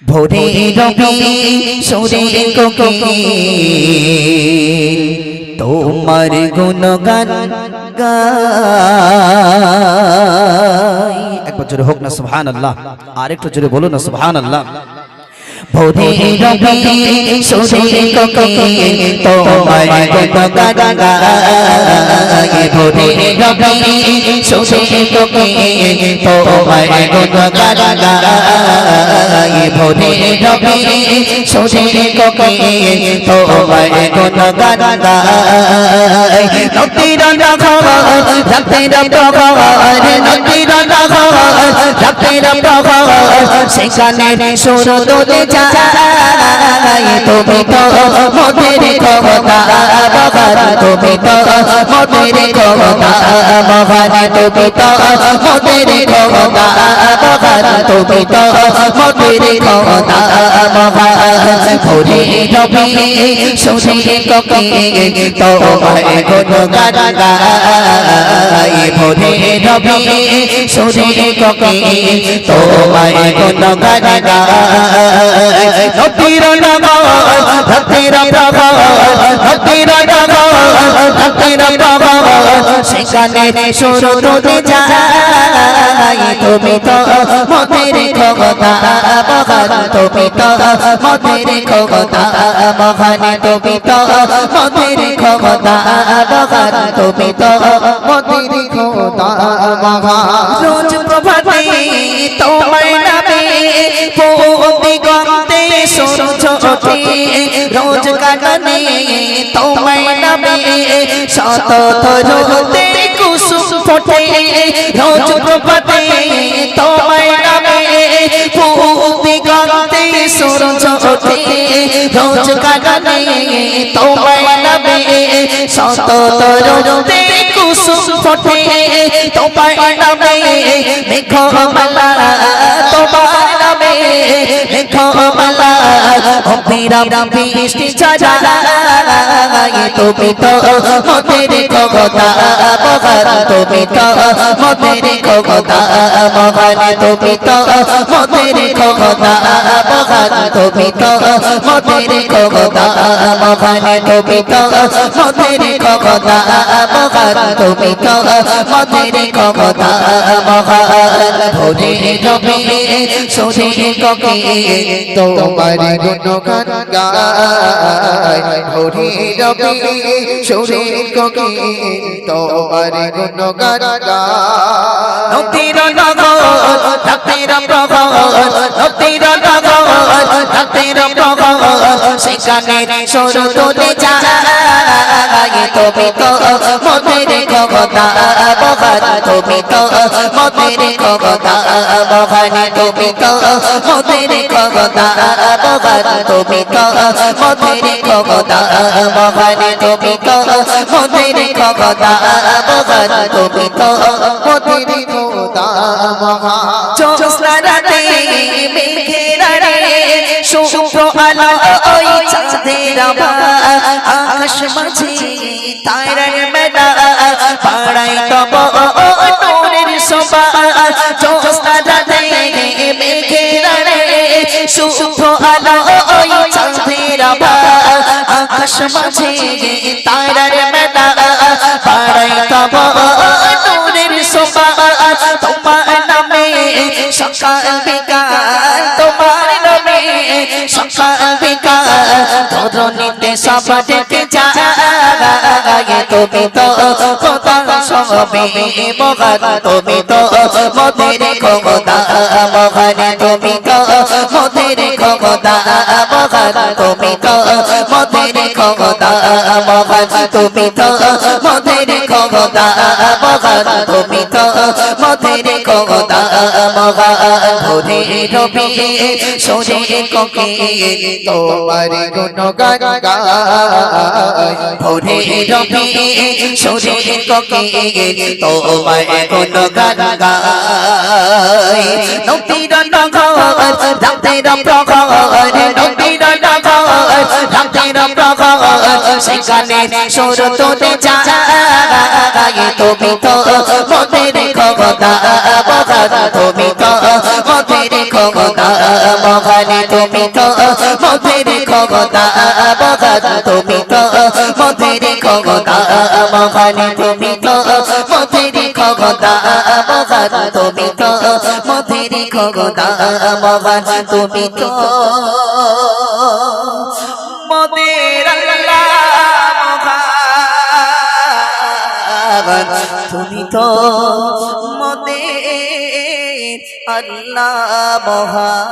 ভোরে রবি সুরে কোকিল তোমার গুণগান গাই। একবার জোরে হোক না সুবহানাল্লাহ, আর একটু জোরে বলো না সুবহানাল্লাহ। ভোরে রবি সুরে কোকিল তোমার গুণগান গাই। ভোরে রবি সুরে কোকিল তোমার গুণগান গাই। ভোরে রবি সুরে কোকিল তোমার গুণগান গাই। নদীর নগর রাতের প্রহর, নদীর নগর রাতের প্রহর, সেখানে সুর তোলে যায়। তুমি তো মোদের ক্ষমতা মহান, তুমি তো মোদের ক্ষমতা মহান, তুমি তো মোদের ক্ষমতা মহান, তুমি তো মোদের ক্ষমতা মহান। ভোরে রবি সুরে কোকিল তোমার গুণগান গাই। ভোরে রবি সুরে কোকিল তোমার গুণগান গাই। নদীর নগর রাতের প্রহর, নদীর নগর রাতের প্রহর, সেখানে সুর তোলে যায়। তুমি তো মোদের ক্ষমতা মহান, তুমি তো মোদের ক্ষমতা মহান, তুমি তো মোদের ক্ষমতা মহান, তুমি তো মোদের ক্ষমতা মহান। রোজ প্রভাতে তোমার নামে দিগন্তে সূর্য ওঠে, রোজ গানে তোমার নামে শত তরুতে কুসুম ফোটে। রোজ প্রভাতে তোমার নামে দিগন্তে সূর্য ওঠে, রোজ গানে তোমার নামে শত তরুতে কুসুম ফোটে। তোমার নামে মেঘমালা, তোমার নামে মেঘমালা অবিরাম বৃষ্টি ঝরায়। তুমি তো মোদের ক্ষমতা মহান, তুমি তো মোদের ক্ষমতা মহান, তুমি তো মোদের ক্ষমতা মহান, তুমি তো মোদের ক্ষমতা মহান, তুমি তো মোদের ক্ষমতা মহান, তুমি তো মোদের ক্ষমতা মহান। ভোরে রবি সুরে কোকিল তোমার গুণগান গাই। ভোরে রবি সুরে কোকিল তোমার গুণগান গাই। নদীর নগর রাতের প্রহর, নদীর নগর রাতের প্রহর, সেখানে সুর তোলে যায়। তুমি তো মোদের ক্ষমতা মহান, তুমি তো মোদের ক্ষমতা মহান, তুমি তো মোদের ক্ষমতা মহান, তুমি তো মোদের ক্ষমতা মহান, তুমি তো মোদের ক্ষমতা মহান, তুমি তো মোদের ক্ষমতা মহান। জ্যোৎস্না রাতে মেঘের আড়ে শুভ্র আলো ওই চাঁদের আকাশ মাঝে তারার মেলা পাড়ায় তব নূরের শোভা। জ্যোৎস্না রাতে মেঘের আড়ে শুভ্র আলো ওই চাঁদের আকাশ মাঝে তারার মেলা পাড়ায় তব নূরের শোভা। তোমার নামে সকাল বিকাল, তোমার নামে সকাল বিকাল ধরণীতে সব ডেকে যায়। তুমি তো খোদা সবে মহান, তুমি তো মোদের ক্ষমতা মহান, তুমি তো মোদের ক্ষমতা মহান, তুমি তো মোদের ক্ষমতা মহান, তুমি তো মোদের ক্ষমতা মহান, তুমি তো মোদের ক্ষমতা মহান। ভোরে রবি সুরে কোকিল তোমার গুণগান গাই। ভোরে রবি সুরে কোকিল তোমার গুণগান গাই। নদীর নগর রাতের প্রহর, নদীর নগর রাতের প্রহর, সেখানে সুর তুলে যায় তুমি তো মোদের খোদা মহান তুমি তো মোদের খোদা মহান তুমি তো মোদের খোদা মহান তুমি তো মোদের খোদা মহান তুমি তো মোদের খোদা মহান তুমি তো মোদের খোদা মহান তুমি তো মোদের আল্লাহ মহান তুমি তো মোদের আল্লাহ মহান।